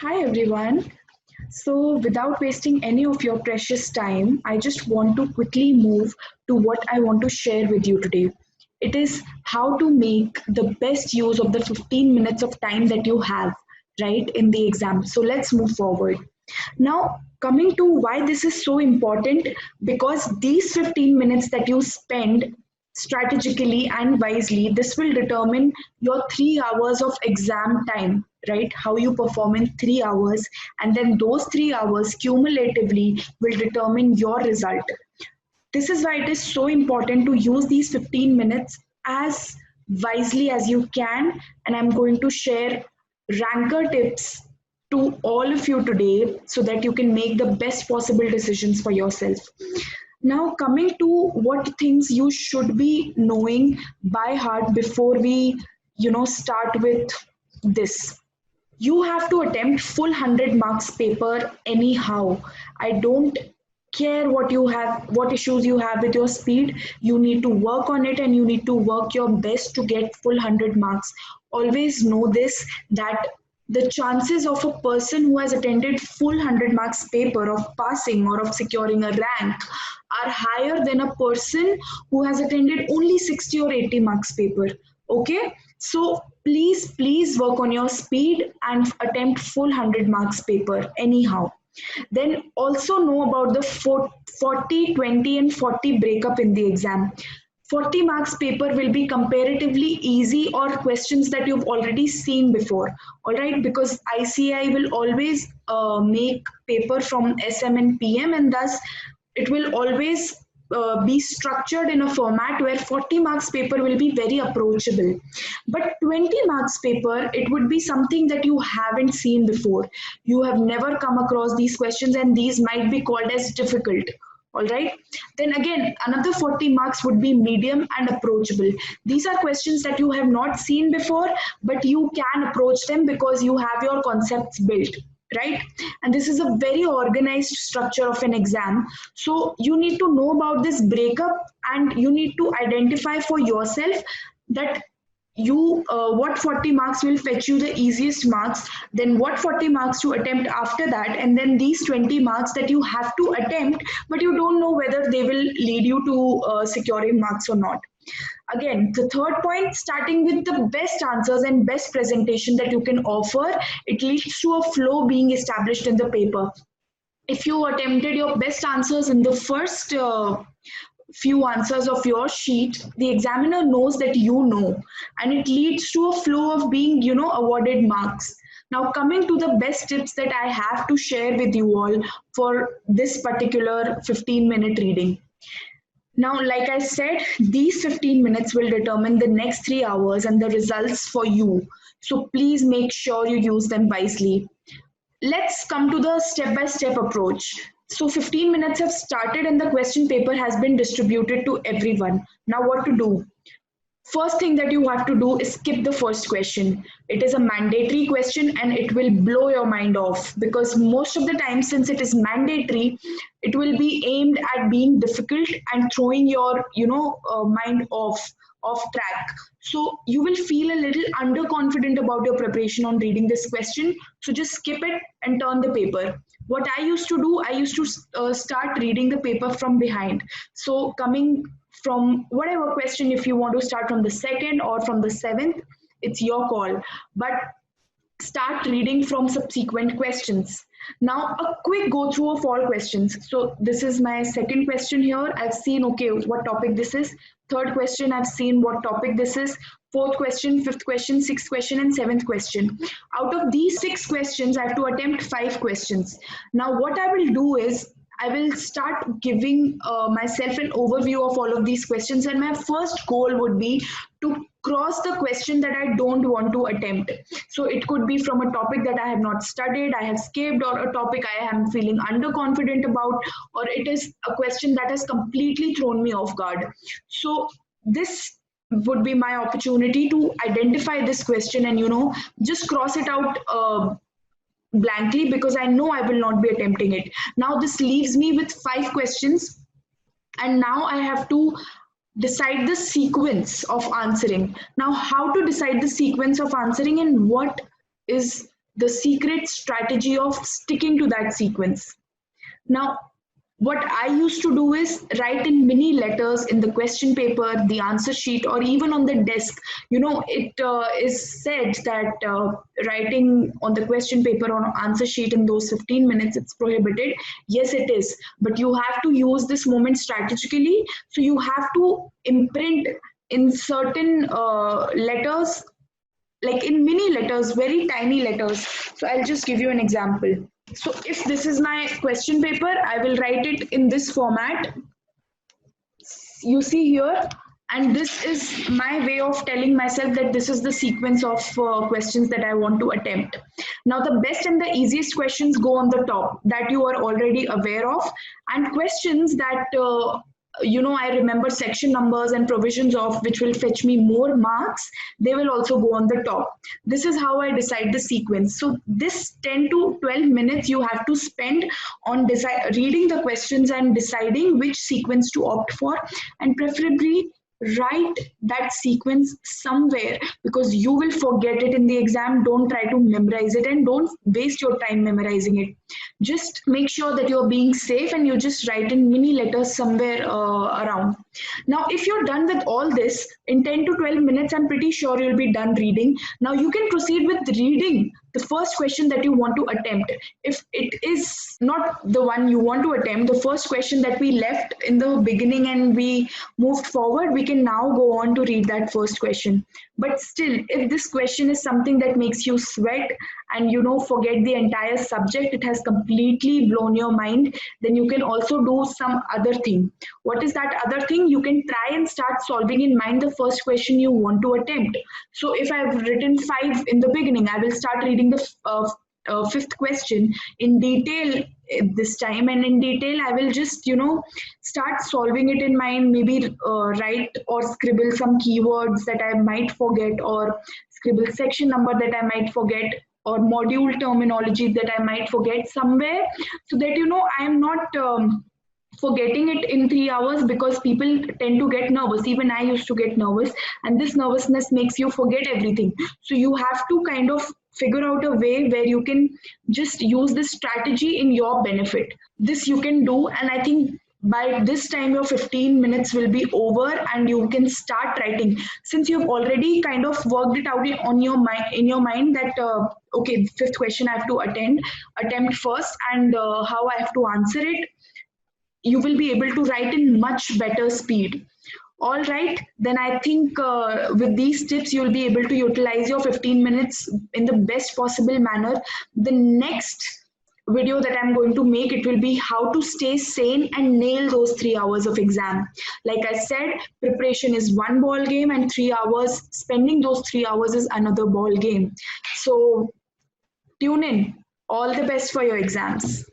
Hi everyone. So, without wasting any of your precious time, I just want to quickly move to what I want to share with you today. It is how to make the best use of the 15 minutes of time that you have, right, in the exam. So, let's move forward. Now, coming to why this is so important, because these 15 minutes that you spend strategically and wisely, this will determine your 3 hours of exam time, right? How you perform in 3 hours, and then those 3 hours cumulatively will determine your result. This is why it is so important to use these 15 minutes as wisely as you can. And I'm going to share ranker tips to all of you today so that you can make the best possible decisions for yourself. Now, coming to what things you should be knowing by heart before we, start with this. You have to attempt full 100 marks paper anyhow. I don't care what you have, what issues you have with your speed. You need to work on it and you need to work your best to get full 100 marks. Always know this, that the chances of a person who has attended full 100 marks paper of passing or of securing a rank are higher than a person who has attended only 60 or 80 marks paper. Okay, so please work on your speed and attempt full 100 marks paper anyhow. Then also know about the 40, 20 and 40 breakup in the exam. 40 marks paper will be comparatively easy or questions that you've already seen before. All right, because ICI will always make paper from SM and PM, and thus it will always be structured in a format where 40 marks paper will be very approachable, but 20 marks paper, it would be something that you haven't seen before. You have never come across these questions and these might be called as difficult. All right, then again another 40 marks would be medium and approachable. These are questions that you have not seen before, but you can approach them because you have your concepts built, right? And this is a very organized structure of an exam. So you need to know about this breakup and you need to identify for yourself that you what 40 marks will fetch you the easiest marks, then what 40 marks to attempt after that, and then these 20 marks that you have to attempt but you don't know whether they will lead you to securing marks or not. Again, the third point, starting with the best answers and best presentation that you can offer, it leads to a flow being established in the paper. If you attempted your best answers in the first few answers of your sheet, the examiner knows that you know, and it leads to a flow of being, awarded marks. Now, coming to the best tips that I have to share with you all for this particular 15-minute reading. Now, like I said, these 15 minutes will determine the next 3 hours and the results for you. So please make sure you use them wisely. Let's come to the step by step approach. So 15 minutes have started and the question paper has been distributed to everyone. Now, what to do? First thing that you have to do is skip the first question. It is a mandatory question and it will blow your mind off, because most of the time, since it is mandatory, it will be aimed at being difficult and throwing your mind off track. So you will feel a little underconfident about your preparation on reading this question. So just skip it and turn the paper. What I used to do, I used to start reading the paper from behind. So coming from whatever question, if you want to start from the second or from the seventh, it's your call, but start reading from subsequent questions. Now, a quick go through of all questions. So this is my second question here. I've seen, okay, what topic this is. Third question, I've seen what topic this is. Fourth question, fifth question, sixth question, and seventh question. Out of these 6 questions, I have to attempt 5 questions. Now, what I will do is I will start giving myself an overview of all of these questions, and my first goal would be to cross the question that I don't want to attempt. So it could be from a topic that I have not studied, I have skipped, or a topic I am feeling underconfident about, or it is a question that has completely thrown me off guard. So this would be my opportunity to identify this question and just cross it out blankly, because I know I will not be attempting it. Now this leaves me with 5 questions, and now I have to decide the sequence of answering. Now, how to decide the sequence of answering and what is the secret strategy of sticking to that sequence. Now, what I used to do is write in mini letters in the question paper, the answer sheet, or even on the desk. It is said that writing on the question paper or answer sheet in those 15 minutes, it's prohibited. Yes, it is. But you have to use this moment strategically. So you have to imprint in certain letters, like in mini letters, very tiny letters. So I'll just give you an example. So if this is my question paper, I will write it in this format. You see here, and this is my way of telling myself that this is the sequence of questions that I want to attempt. Now, the best and the easiest questions go on the top, that you are already aware of, and questions that I remember section numbers and provisions of, which will fetch me more marks, they will also go on the top. This is how I decide the sequence. So this 10 to 12 minutes you have to spend on reading the questions and deciding which sequence to opt for, and preferably write that sequence somewhere, because you will forget it in the exam. Don't try to memorize it, and don't waste your time memorizing it. Just make sure that you're being safe, and you just write in mini letters somewhere around. Now, if you're done with all this in 10 to 12 minutes, I'm pretty sure you'll be done reading. Now you can proceed with reading the first question that you want to attempt. If it is not the one you want to attempt, the first question that we left in the beginning and we moved forward, we can now go on to read that first question. But still, if this question is something that makes you sweat and forget the entire subject, it has completely blown your mind, then you can also do some other thing. What is that other thing? You can try and start solving in mind the first question you want to attempt. So if I've written 5 in the beginning, I will start reading the fifth question in detail this time, and in detail I will just start solving it in mind. Maybe write or scribble some keywords that I might forget, or scribble section number that I might forget, or module terminology that I might forget somewhere, so that I am not forgetting it in 3 hours, because people tend to get nervous. Even I used to get nervous, and this nervousness makes you forget everything. So you have to kind of figure out a way where you can just use this strategy in your benefit. This you can do, and I think by this time your 15 minutes will be over and you can start writing, since you've already kind of worked it out on your mind, in your mind, that okay, fifth question I have to attempt first, and how I have to answer it. You will be able to write in much better speed. All right, then I think with these tips, you'll be able to utilize your 15 minutes in the best possible manner. The next video that I'm going to make, it will be how to stay sane and nail those 3 hours of exam. Like I said, preparation is one ball game, and 3 hours, spending those 3 hours is another ball game. So tune in. All the best for your exams.